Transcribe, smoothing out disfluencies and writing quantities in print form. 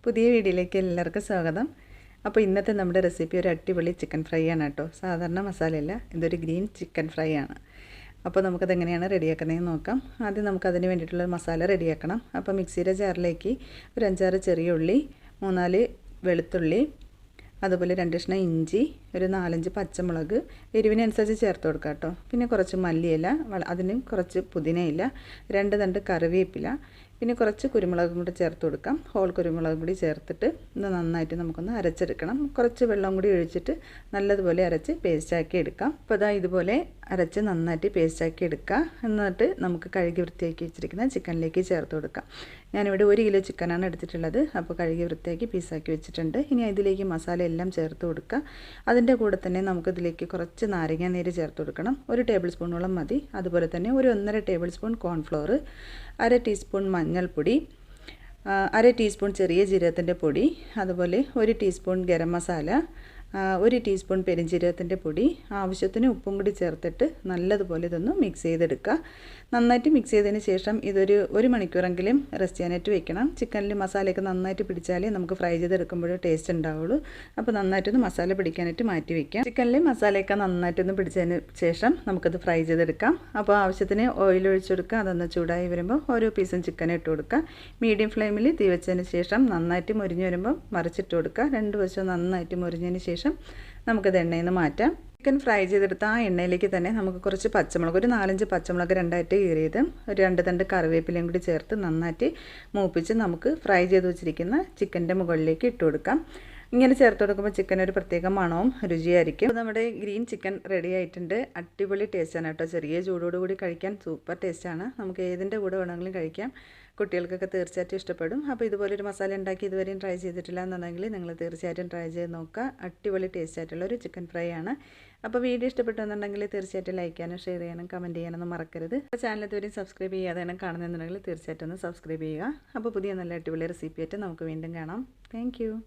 പുതിയ വീഡിയോയിലേക്ക് എല്ലാവർക്കും സ്വാഗതം. അപ്പോൾ ഇന്നത്തെ നമ്മുടെ റെസിപ്പി ഒരു അടിപൊളി ചിക്കൻ ഫ്രൈ ആണ് കേട്ടോ. സാധാരണ മസാലയല്ല, ഇതൊരു ഗ്രീൻ ചിക്കൻ ഫ്രൈ ആണ്. അപ്പോൾ നമുക്കത് എങ്ങനെയാണ് റെഡിയാക്കുന്നതെന്ന് നോക്കാം. ആദ്യം നമുക്കതിന് വേണ്ടിയിട്ടുള്ള മസാല റെഡിയാക്കണം. അപ്പോൾ മിക്സിയുടെ ജാറിലേക്ക് ഒരു 5-6 ചെറിയ ഉള്ളി, 3-4 വെളുത്തുള്ളി, അതുപോലെ 2 കഷ്ണം ഇഞ്ചി, ഒരു 4-5 പച്ചമുളക് എരിവിനനുസരിച്ച് ചേർത്ത് കൊടുക്കുക കേട്ടോ. പിന്നെ കുറച്ച് മല്ലിയില, അതിന് കുറച്ച് പുതിനയില, 2 തണ്ട് കറിവേപ്പില, പിന്നെ കുറച്ച് കുരുമുളകും കൂടി ചേർത്ത് കൊടുക്കാം. ഹോൾ കുരുമുളകും കൂടി ചേർത്തിട്ട് ഇത് നന്നായിട്ട് നമുക്കൊന്ന് അരച്ചെടുക്കണം. കുറച്ച് വെള്ളം കൂടി ഒഴിച്ചിട്ട് നല്ലതുപോലെ അരച്ച് പേസ്റ്റാക്കി എടുക്കാം. അപ്പോൾ അതാ ഇതുപോലെ അരച്ച് നന്നായിട്ട് പേസ്റ്റാക്കി എടുക്കുക. എന്നിട്ട് നമുക്ക് കഴുകി വൃത്തിയാക്കി വെച്ചിരിക്കുന്ന ചിക്കനിലേക്ക് ചേർത്ത് കൊടുക്കാം. ഞാനിവിടെ 1 കിലോ ചിക്കനാണ് എടുത്തിട്ടുള്ളത്. അപ്പോൾ കഴുകി വൃത്തിയാക്കി പീസാക്കി വെച്ചിട്ടുണ്ട്. ഇനി ഇതിലേക്ക് മസാല എല്ലാം ചേർത്ത് കൊടുക്കുക. അതിൻ്റെ കൂടെ തന്നെ നമുക്കിതിലേക്ക് കുറച്ച് നാരങ്ങ നീര് ചേർത്ത് കൊടുക്കണം. 1 ടേബിൾ സ്പൂണോളം മതി. അതുപോലെ തന്നെ ഒരു 1.5 ടേബിൾ സ്പൂൺ കോൺഫ്ലോർ, 1/2 ടീസ്പൂൺ മഞ്ഞൾപ്പൊടി, 1/2 ടീസ്പൂൺ ചെറിയ ജീരകത്തിൻ്റെ പൊടി, അതുപോലെ 1 ടീസ്പൂൺ ഗരം മസാല, 1 ടീസ്പൂൺ പെരിഞ്ജീരകത്തിൻ്റെ പൊടി, ആവശ്യത്തിന് ഉപ്പും കൂടി ചേർത്തിട്ട് നല്ലതുപോലെ ഇതൊന്ന് മിക്സ് ചെയ്തെടുക്കുക. നന്നായിട്ട് മിക്സ് ചെയ്തതിന് ശേഷം ഇതൊരു 1 മണിക്കൂറെങ്കിലും റെസ്റ്റ് ചെയ്യാനായിട്ട് വെക്കണം. ചിക്കനിൽ മസാലയൊക്കെ നന്നായിട്ട് പിടിച്ചാലേ നമുക്ക് ഫ്രൈ ചെയ്തെടുക്കുമ്പോൾ ടേസ്റ്റ് ഉണ്ടാവുള്ളൂ. അപ്പോൾ നന്നായിട്ടൊന്ന് മസാല പിടിക്കാനായിട്ട് മാറ്റി വയ്ക്കാം. ചിക്കനിൽ മസാലയൊക്കെ നന്നായിട്ടൊന്ന് പിടിച്ചതിന് ശേഷം നമുക്കത് ഫ്രൈ ചെയ്തെടുക്കാം. അപ്പോൾ ആവശ്യത്തിന് ഓയിൽ ഒഴിച്ചെടുക്കുക. അതൊന്ന് ചൂടായി വരുമ്പോൾ ഓരോ പീസും ചിക്കൻ ഇട്ട് കൊടുക്കുക. മീഡിയം ഫ്ലെയിമിൽ തീ വെച്ചതിന് ശേഷം നന്നായിട്ട് മുരിഞ്ഞ് വരുമ്പോൾ മറിച്ചിട്ട് കൊടുക്കുക. 2 വശവും നന്നായിട്ട് മുരിഞ്ഞതിന് ശേഷം നമുക്കത് എണ്ണയിൽ നിന്ന് മാറ്റാം. ചിക്കൻ ഫ്രൈ ചെയ്തെടുത്ത ആ എണ്ണയിലേക്ക് തന്നെ നമുക്ക് കുറച്ച് പച്ചമുളക്, ഒരു 4-5 പച്ചമുളക് 2ആയിട്ട് കീറിയതും, ഒരു 2 തണ്ട് കറിവേപ്പിലയും കൂടി ചേർത്ത് നന്നായിട്ട് മൂപ്പിച്ച് നമുക്ക് ഫ്രൈ ചെയ്ത് വെച്ചിരിക്കുന്ന ചിക്കൻ്റെ മുകളിലേക്ക് ഇട്ട് കൊടുക്കാം. ഇങ്ങനെ ചേർത്ത് കൊടുക്കുമ്പോൾ ചിക്കൻ ഒരു പ്രത്യേക മണവും രുചിയായിരിക്കും. അപ്പോൾ നമ്മുടെ ഗ്രീൻ ചിക്കൻ റെഡി ആയിട്ടുണ്ട്. അടിപൊളി ടേസ്റ്റാണ് കേട്ടോ. ചെറിയ ചൂടോടുകൂടി കഴിക്കാൻ സൂപ്പർ ടേസ്റ്റാണ്. നമുക്ക് ഏതിൻ്റെ കൂടെ വേണമെങ്കിലും കഴിക്കാം. കുട്ടികൾക്കൊക്കെ തീർച്ചയായിട്ടും ഇഷ്ടപ്പെടും. അപ്പോൾ ഇതുപോലൊരു മസാല ഉണ്ടാക്കി ഇതുവരെയും ട്രൈ ചെയ്തിട്ടില്ല എന്നുണ്ടെങ്കിൽ നിങ്ങൾ തീർച്ചയായിട്ടും ട്രൈ ചെയ്ത് നോക്കുക. അടിപൊളി ടേസ്റ്റ് ആയിട്ടുള്ളൊരു ചിക്കൻ ഫ്രൈ ആണ്. അപ്പോൾ വീഡിയോ ഇഷ്ടപ്പെട്ടെന്നുണ്ടെങ്കിൽ തീർച്ചയായിട്ടും ലൈക്ക് ചെയ്യാനും ഷെയർ ചെയ്യാനും കമൻറ്റ് ചെയ്യാനൊന്നും മറക്കരുത്. അപ്പോൾ ചാനൽ ഇതുവരെയും സബ്സ്ക്രൈബ് ചെയ്യാതെയാണ് കാണുന്നതെന്നുണ്ടെങ്കിൽ തീർച്ചയായിട്ടും ഒന്ന് സബ്സ്ക്രൈബ് ചെയ്യുക. അപ്പോൾ പുതിയ നല്ല അടിപൊളി റെസിപ്പി ആയിട്ട് നമുക്ക് വീണ്ടും കാണാം. താങ്ക്